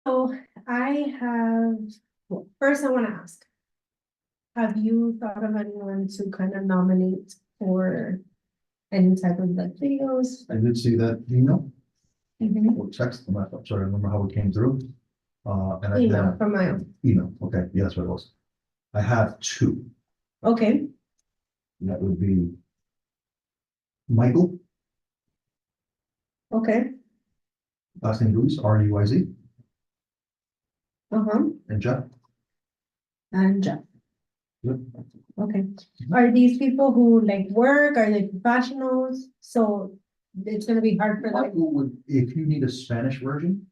So I have, well, first I want to ask. Have you thought of anyone to kind of nominate for any type of like videos? I did see that email Mhm. or text, I'm not, I'm sorry, I remember how it came through. And I Email have from my own. email, okay, yeah, that's what it was. I have two, Okay, that would be Michael, okay, last name Ruiz, Ruiz, uh-huh, and Jeff. and Jeff. Yep. Okay, are these people who like work, are they professionals? So it's gonna be hard for them. Michael would, if you need a Spanish version,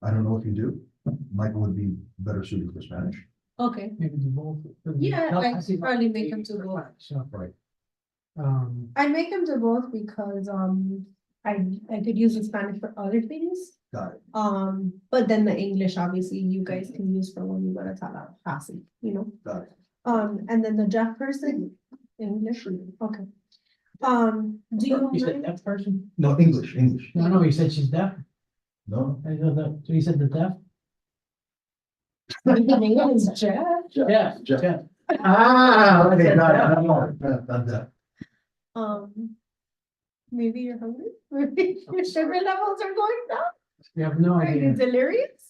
I don't know if you do, Michael would be better suited for Spanish. Okay, Maybe do both. yeah, No, I see, probably make them do both. So, Right. I make them do both because, I could use the Spanish for other things. Got it. But then the English, obviously, you guys can use for when you go to Tallahassee, you know? Got it. And then the deaf person, English, okay. Do you you said mind? deaf person? No, English. No, you said she's deaf. No, I know that, so you said the deaf? My name is Jeff. Yeah. Jeff. Jeff. Ah, okay, got it, Jeff. I don't know, not that. Maybe you're hungry, maybe your sugar levels are going down, You have no are you idea. delirious?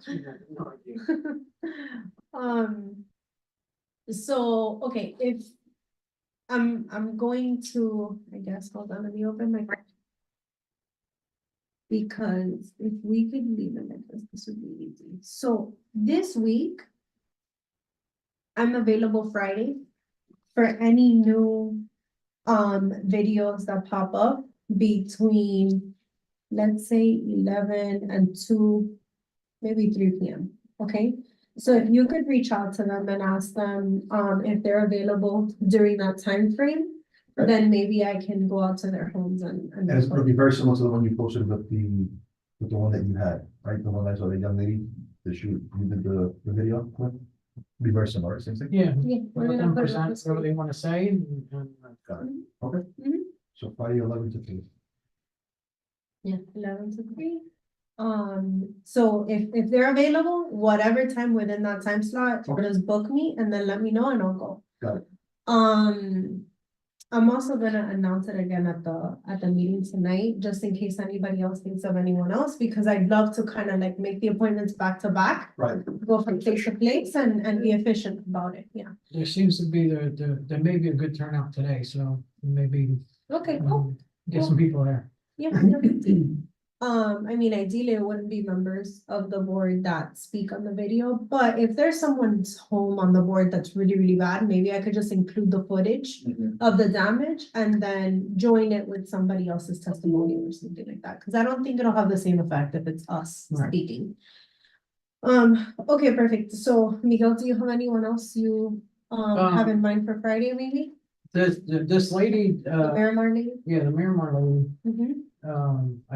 You have no idea. Um. So, okay, if. I'm going to, I guess, hold on, let me open my. Because if we could leave it like this would be easy. So this week. I'm available Friday. For any new. Videos that pop up between. Let's say 11 and 2, maybe 3 p.m. Okay, so if you could reach out to them and ask them if they're available during that time frame, Okay. then maybe I can go out to their homes and. And it's gonna be very similar to the one you posted with the one that you had, right? The one I saw the young lady that you did the video with. Be very similar, same thing. Yeah. Yeah, we're Let gonna them put it up present this whatever week. they want to say and. Got it. Okay. Mhm. So Friday 11 to 3. Yeah, 11 to 3. So if they're available, whatever time within that time slot, Okay. just book me and then let me know and I'll go. Got it. I'm also gonna announce it again at the meeting tonight, just in case anybody else thinks of anyone else, because I'd love to kind of like make the appointments back to back. Right. Go from place to place and be efficient about it, yeah. There seems to be there may be a good turnout today, so maybe. Okay, cool. Get some people there. Yeah. Yeah. I mean, ideally, it wouldn't be members of the board that speak on the video, but if there's someone's home on the board that's really, really bad, maybe I could just include the footage of the damage and then join it with somebody else's testimony or something like that, because I don't think it'll have the same effect if it's us Right. speaking. Okay, perfect. So Miguel, do you have anyone else you have in mind for Friday, maybe? This lady, The Miramar lady? yeah, the Miramar lady, Mhm.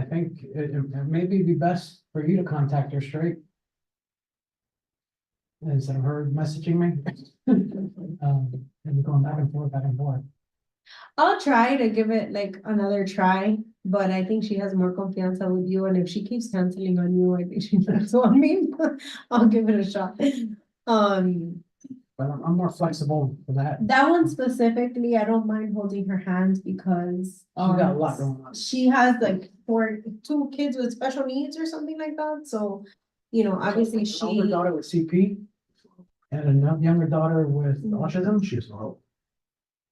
I think it maybe be best for you to contact her straight. Instead of her messaging me. And going back and forth, back and forth. I'll try to give it like another try, but I think she has more confianza with you, and if she keeps canceling on you, I think she knows on me. I'll give it a shot. But I'm more flexible for that. That one specifically, I don't mind holding her hands because She got a lot going on. she has like 2 kids with special needs or something like that, so obviously An older she. daughter with CP. And a younger daughter with autism. She has no help.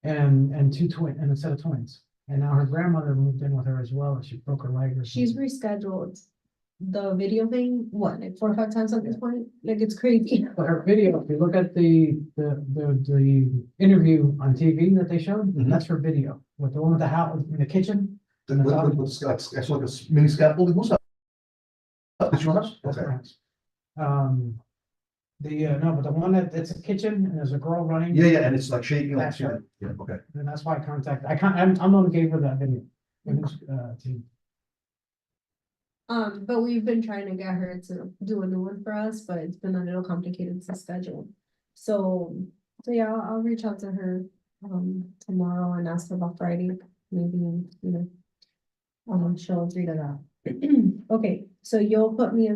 And a set of twins. And now her grandmother moved in with her as well, and she broke her leg or She's something. rescheduled the video thing, what, like 4 or 5 times at this point? Like, it's crazy. But her video, if you look at the interview on TV that they showed, Mhm. that's her video. With the one with the house in the kitchen. Then with it's like a mini scaffolding, what's that? Did you want us? That's Okay. right. No, but the one that's a kitchen and there's a girl running. Yeah, and it's like shaking, like, That's right. yeah, okay. And that's why I'm the one who gave her that video. Team. But we've been trying to get her to do a new one for us, but it's been a little complicated to schedule. So yeah, I'll reach out to her, tomorrow and ask her about Friday, maybe, she'll agree to that. Okay, so you'll put me,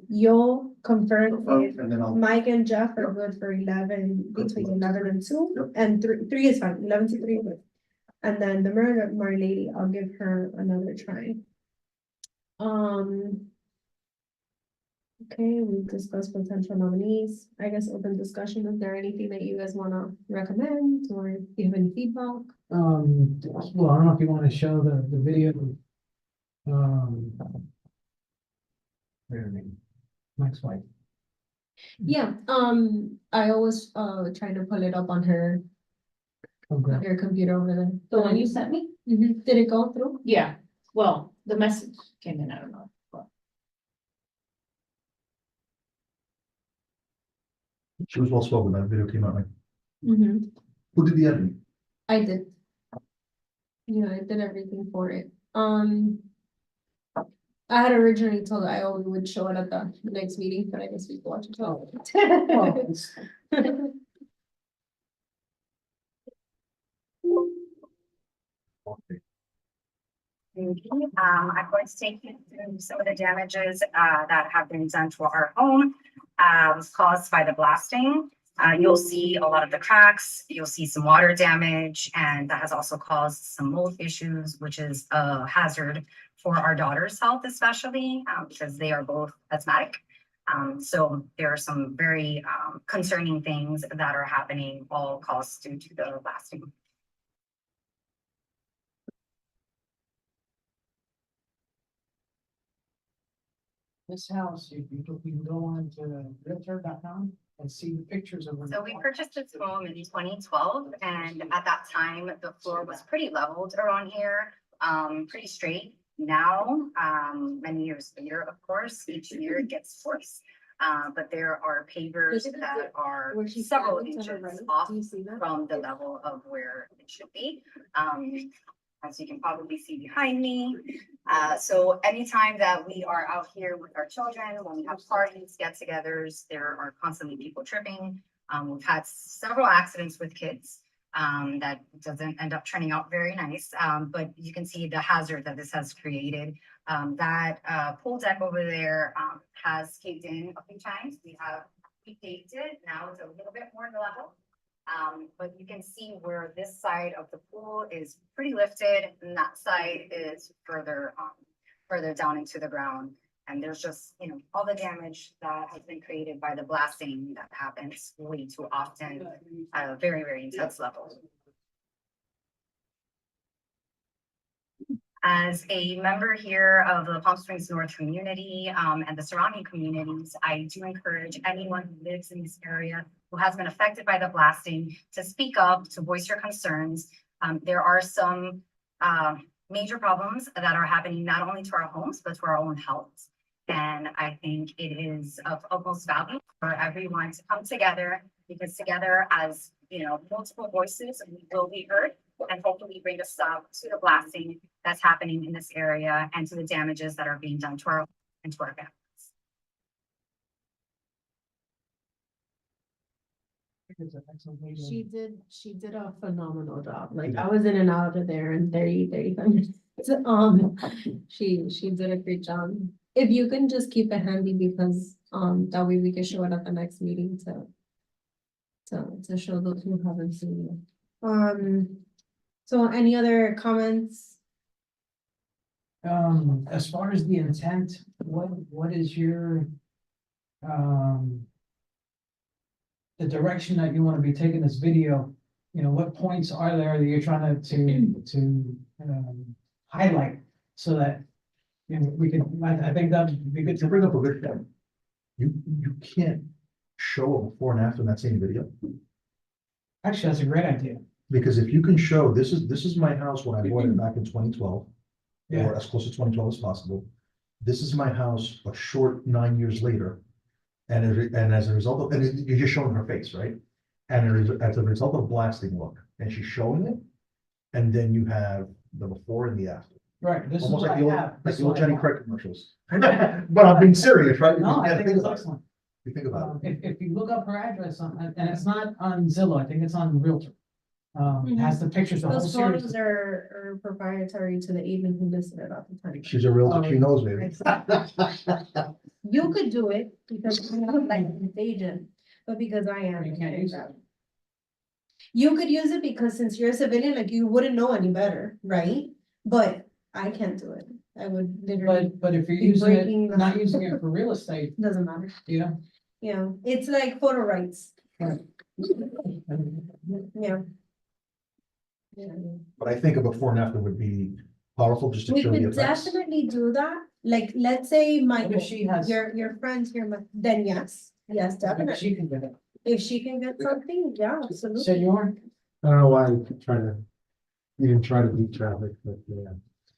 you'll confirm if And then I'll, Mike and Jeff are good for 11, between 11 and 2, Yep. and 3 is fine, 11 to 3 is good. And then the murder lady, I'll give her another try. Okay, we've discussed potential nominees. I guess open discussion. Is there anything that you guys wanna recommend or do you have any feedback? Well, I don't know if you want to show the video. Where name? Mike's wife. Yeah, I always try to pull it up on her Okay. computer over there. The one you sent me? Mhm. Did it go through? Yeah, well, the message came in, I don't know. but- she was well spoken, that video came out like, Mm-hmm. who did the editing? I did. Yeah, I did everything for it. I had originally told I only would show it at the next meeting, but I guess we can watch it. Well, it's- Okay. Thank you. I'm going to take you through some of the damages that have been done to our home caused by the blasting. You'll see a lot of the cracks, you'll see some water damage, and that has also caused some mold issues, which is a hazard for our daughter's health, especially because they are both asthmatic. So there are some very concerning things that are happening, all caused due to the blasting. This house, you can go on to realtor.com and see the pictures of. So we purchased this home in 2012, and at that time, the floor was pretty leveled around here, pretty straight. Now, many years later, of course, each year it gets worse. But there are pavers that are Where she's several standing to her inches right. off Do you see that? from the level of where it should be. As you can probably see behind me. So anytime that we are out here with our children, when we have parties, get-togethers, there are constantly people tripping. We've had several accidents with kids that doesn't end up turning out very nice. But you can see the hazard that this has created. That pool deck over there has caved in a few times. We paved it. Now it's a little bit more level. But you can see where this side of the pool is pretty lifted and that side is further down into the ground. And there's just, all the damage that has been created by the blasting that happens way too often at a very, very intense level. As a member here of the Palm Springs North community and the surrounding communities, I do encourage anyone who lives in this area who has been affected by the blasting to speak up, to voice your concerns. There are some major problems that are happening not only to our homes, but to our own health. And I think it is of utmost value for everyone to come together, because together as multiple voices, we will be heard and hopefully bring a stop to the blasting that's happening in this area and to the damages that are being done to our and to our families. It's an excellent video. She did a phenomenal job. Like I was in and out of there in 35 minutes. She did a great job. If you can just keep it handy, because that way we can show it at the next meeting to show those who haven't seen it. So any other comments? As far as the intent, what is your, the direction that you want to be taking this video? What points are there that you're trying to highlight so that, we can, I think that'd be good To bring up a good point. You can't show a before and after in that same video, Actually, that's a great idea. because if you can show, this is my house when I bought it back in 2012. Yeah. Or as close to 2012 as possible. This is my house a short 9 years later. And as a result of, and you're just showing her face, right? And as a result of blasting, look, and she's showing it. And then you have the before and the after. Right, this is Almost what like I the old, have. like This the is old what I Jenny have. Craig commercials. But I'm being serious, right? No, I You think think it's about it. excellent. You think about it. If you look up her address and it's not on Zillow, I think it's on Realtor. has the pictures, the whole Those series. photos are proprietary to the agent who listed it at the time. She's a realtor, she knows, baby. You could do it because I'm not like an agent, but because I am. You can't use it. You could use it because since you're a civilian, like you wouldn't know any better, right? But I can't do it. I would literally, But if you're Be using breaking it, the- not using it for real estate, doesn't matter. you know. Yeah, it's like photo rights. Yeah. Yeah. But I think a before and after would be powerful just to We show the could effects. definitely do that. Like, let's say my, If she has. your friends here, then yes, if definitely. She can get it. If she can get something, yeah, absolutely. Senor, I don't know why you try to, even try to beat traffic, but yeah.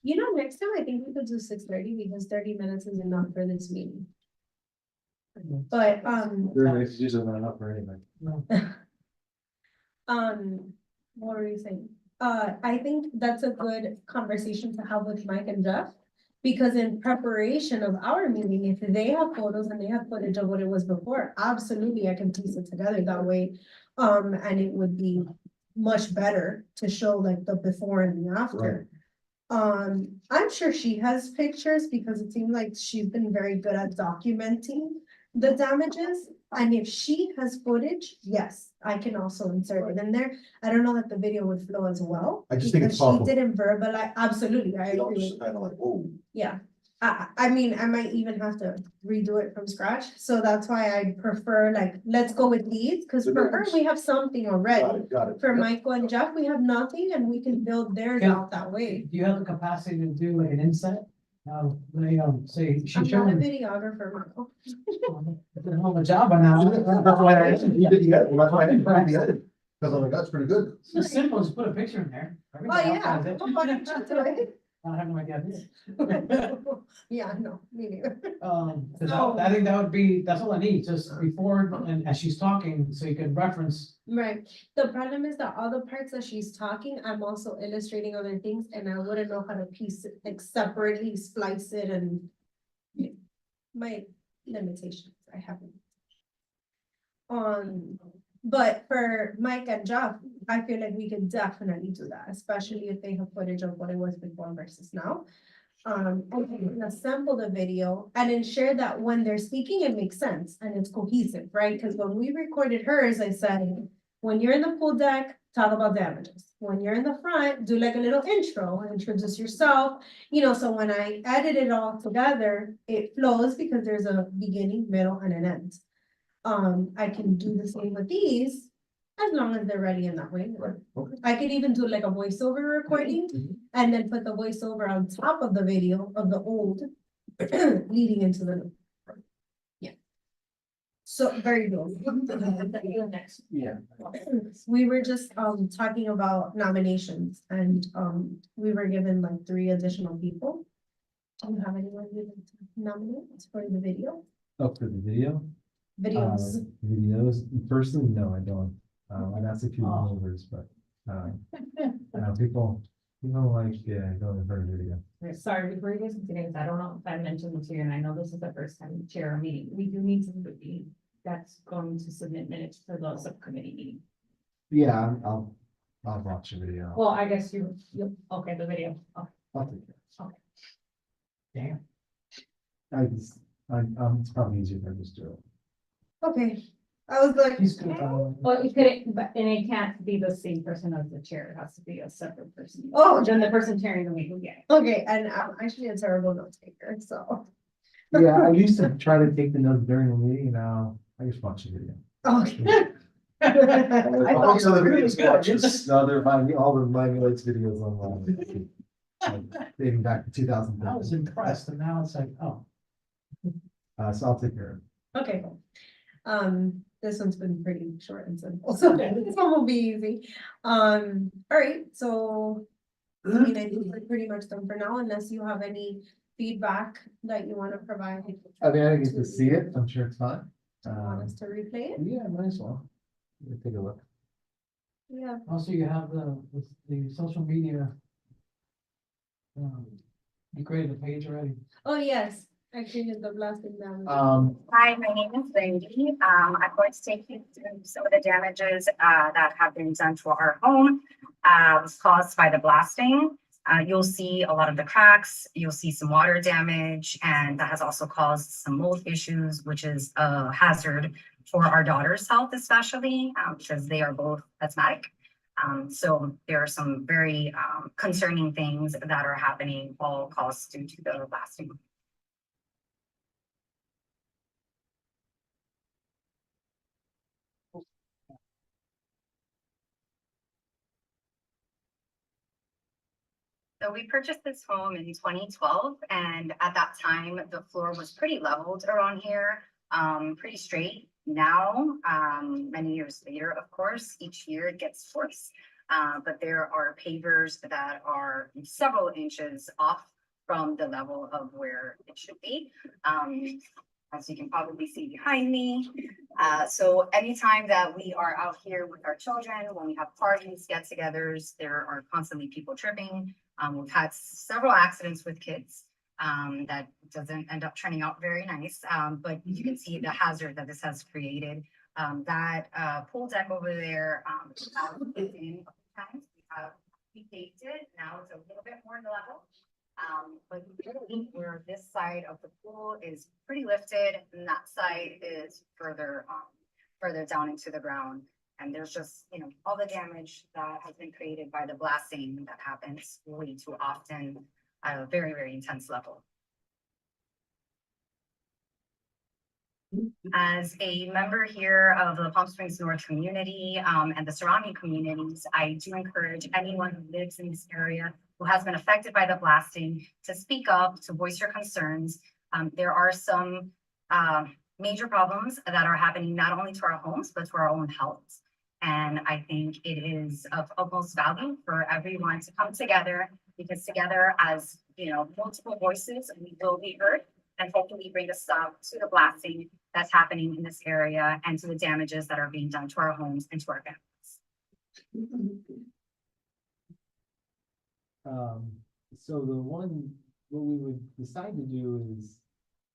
You know, next time I think we could do 6:30 because 30 minutes is enough for this meeting. But, It's usually not enough for anything. what were you saying? I think that's a good conversation to have with Mike and Jeff. Because in preparation of our meeting, if they have photos and they have footage of what it was before, absolutely, I can piece it together that way. And it would be much better to show like the before and the after. I'm sure she has pictures because it seems like she's been very good at documenting the damages. And if she has footage, yes, I can also insert it in there. I don't know that the video would flow as well. I just think it's because powerful. She didn't verbalize, absolutely, I You know, agree. just kind of like, whoa. Yeah, I mean, I might even have to redo it from scratch, so that's why I prefer like, let's go with these, cause The for her, numbers. we have something Got already. it, got it. For Yep. Michael and Jeff, we have nothing and we can build theirs Yeah. out that way. do you have the capacity to do like an inset? They, say, I'm she's not a showing. videographer, Michael. They're on the job by now. That's why I asked you, you did the edit, that's why I didn't put the edit, because I'm like, that's pretty good. It's just simple, just put a picture in there. Oh, Everybody else yeah. has it. Oh, why don't you do it? I have no idea. Yeah, no, me neither. 'Cause No. I think that would be, that's all I need, just before, and as she's talking, so you can reference. Right, the problem is that all the parts that she's talking, I'm also illustrating other things and I wouldn't know how to piece it, like separately splice it and. Yeah, my limitations, I haven't. But for Mike and Jeff, I feel like we could definitely do that, especially if they have footage of what it was before versus now. And we can assemble the video and ensure that when they're speaking, it makes sense and it's cohesive, right? Because when we recorded hers, I said, when you're in the pool deck, talk about damages. When you're in the front, do like a little intro, introduce yourself. You know, so when I edit it all together, it flows because there's a beginning, middle, and an end. I can do the same with these, as long as they're ready in that way. Right, okay. I could even do like a voiceover recording and then put the voiceover on top of the video of the old leading into the new. Yeah. So very good. Next. Yeah. We were just talking about nominations and we were given like 3 additional people. Do you have anyone you'd like to nominate for the video? Oh, for the video? Videos. Videos, personally, no, I don't. I've asked a few members, but, people like, yeah, going for a video. Sorry, before you guys continue, I don't know if I mentioned this to you, and I know this is the first time you chair a meeting, we do need somebody that's going to submit minutes for the subcommittee meeting. Yeah, I'll watch the video. Well, I guess okay, the video, okay. I'll take it. Damn. It's probably easier if I just do it. Okay, I was like, He's good. Well, it could, but, and it can't be the same person as the chair, it has to be a separate person. Oh. Then the person chairing the meeting, yeah. okay, and I'm actually a terrible note taker, so. Yeah, I used to try to take the notes during the meeting, now I just watch the video. Okay. I thought also the you were videos really watch good. this, no, they're all the Miami Lakes videos online. Like, dating back to 2010. I was impressed, and now it's like, oh. So I'll take care of it. Okay, cool. This one's been pretty short and simple, so this one will be easy. All right, so. I mean, I think we're pretty much done for now, unless you have any feedback that you want to provide. I mean, I get to see it, I'm sure it's fun. Do you want us to replay it? Yeah, might as well. Let me take a look. Yeah, Also, you have the social media. You created a page already. oh, yes, Acting in the blasting damage. Hi, my name is Wendy. I'm going to take you through some of the damages that have been done to our home caused by the blasting. You'll see a lot of the cracks, you'll see some water damage, and that has also caused some mold issues, which is a hazard for our daughter's health, especially because they are both asthmatic. So there are some very concerning things that are happening, all caused due to the blasting. So we purchased this home in 2012, and at that time, the floor was pretty leveled around here, pretty straight. Now, many years later, of course, each year it gets worse. But there are pavers that are several inches off from the level of where it should be. As you can probably see behind me. So anytime that we are out here with our children, when we have parties, get-togethers, there are constantly people tripping. We've had several accidents with kids that doesn't end up turning out very nice. But you can see the hazard that this has created. That pool deck over there, we taped it. Now it's a little bit more level. But really where this side of the pool is pretty lifted and that side is further down into the ground. And there's just, all the damage that has been created by the blasting that happens way too often at a very, very intense level. As a member here of the Palm Springs North community and the surrounding communities, I do encourage anyone who lives in this area who has been affected by the blasting to speak up, to voice your concerns. There are some major problems that are happening not only to our homes, but to our own health. And I think it is of utmost value for everyone to come together, because together as multiple voices, we will be heard and hopefully bring a stop to the blasting that's happening in this area and to the damages that are being done to our homes and to our families. So what we would decide to do is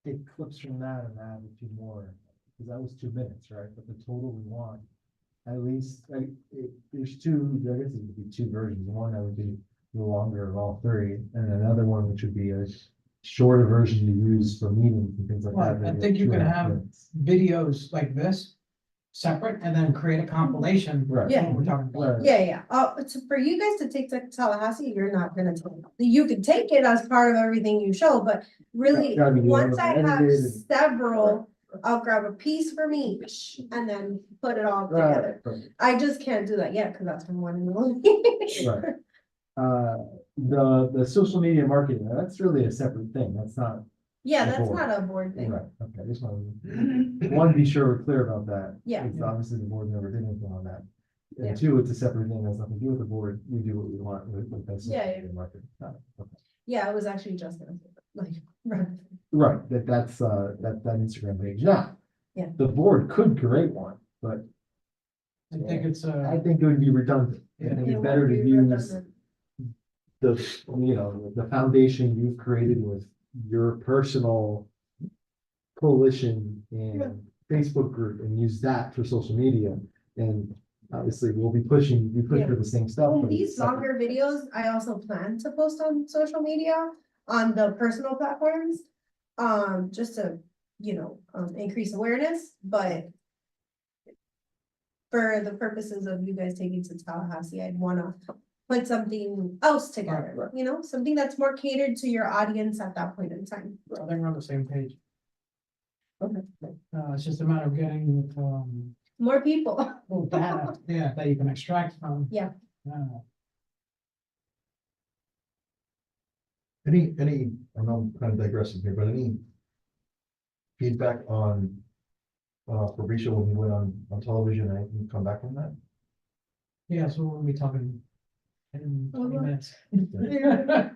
take clips from that and add a few more, because that was 2 minutes, right? But the total we want, at least, there's two, I guess it would be 2 versions. One that would be the longer of all 3, and another one which would be a shorter version to use for meetings and things like Right, that. I think you can 2.5 have minutes. videos like this separate and then create a compilation. Right. Yeah. What we're talking about. Right. Yeah. So for you guys to take to Tallahassee, you're not gonna take, you could take it as part of everything you show, but really, Gotta be once I have edited and- several, I'll grab a piece from each and then put it all together. Right. I just can't do that yet, because that's from one in one. Right. The social media marketing, that's really a separate thing. That's not. Yeah, The that's board. not a board thing. Right, okay, just want to be sure we're clear about that. Yeah. Because obviously the board never did anything on that. Yeah. And 2, it's a separate thing, has nothing to do with the board, we do what we want with that. social Yeah, yeah. media marketing. Got it, okay. Yeah, I was actually just gonna say, that, like, right. Right, that's that Instagram page, now. Yeah. The board could create one, but I think it's I think it would be redundant. I think It it's better would to be use redundant. the foundation you've created with your personal coalition and Facebook group and use that for social media. And obviously we push for the same stuff. Well, but these it's separate. longer videos, I also plan to post on social media, on the personal platforms. Just to, increase awareness, but. For the purposes of you guys taking to Tallahassee, I'd wanna put something else together, Right. something that's more catered to your audience at that point in time. I think we're on the same page. Okay. It's just a matter of getting, More people. data, that you can extract from. Yeah. Any, I know I'm kind of digressing here, but any feedback on Fabricio when he went on television, and anything come back from that? Yeah, so we'll be talking in 20 Okay. minutes. It's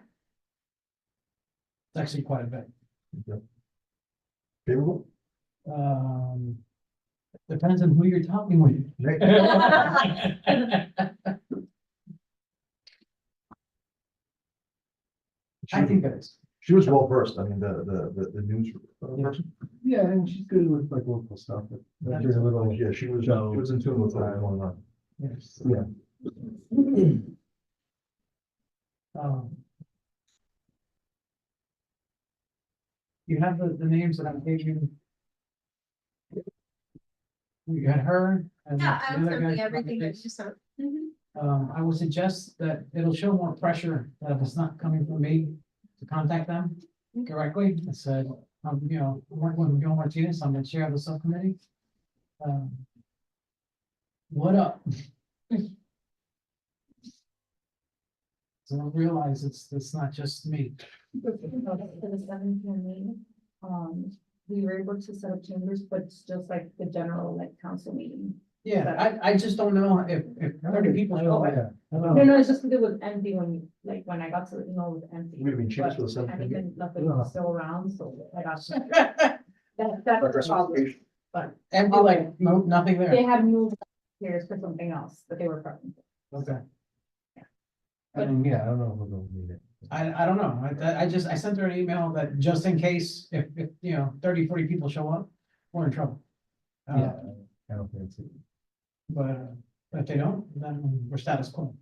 actually quite a bit. Favorable? Depends on who you're talking with. Nick? I think it is. She was well versed, I mean, the news person. Yeah, and she's good with like local stuff, but during a little, Yeah, she was in tune with what was going on. Yes. yeah. You have the names that I gave you. You had her. and Yeah, the I'm other guy sending from everything the that you sent. Mhm. I would suggest that it'll show more pressure that if it's not coming from me to contact them directly. I said, you know, working with Joe Martinez, I'm the chair of the subcommittee. What up? So I realize it's not just me. For the 7 PM meeting, we were able to set up chambers, but it's just like the general like council meeting. Yeah, I just don't know if 30 people show up. Yeah. No, it's just because it was empty when I got to the email, it was empty. We've been changed for the But seventh. haven't been, nothing was still around, so I got. That's the problem, but Empty, like, no, nothing they there. had moved here for something else, but they were prepping. Okay. I mean, yeah, I don't know if we're gonna need it. I don't know. I sent her an email that just in case, if, you know, 30, 40 people show up, we're in trouble. Yeah, I don't think it's. But if they don't, then we're status quo.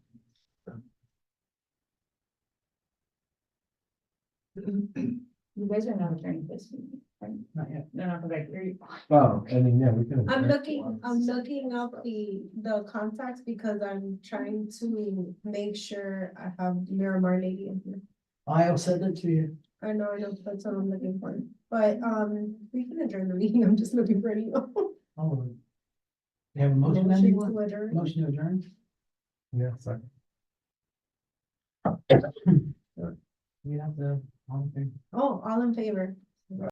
You guys are not adjourning this meeting, right? Not yet. No, no, because I hear you. Oh, I mean, yeah, we can. I'm looking up the contacts because I'm trying to make sure I have Miramar Lady in here. I'll send it to you. I know, that's what I'm looking for, but, we can adjourn the meeting, I'm just looking for any. Oh. You have a motion then? you want? to adjourn. Motion to adjourn? Yeah, sorry. You have to, okay. Oh, all in favor?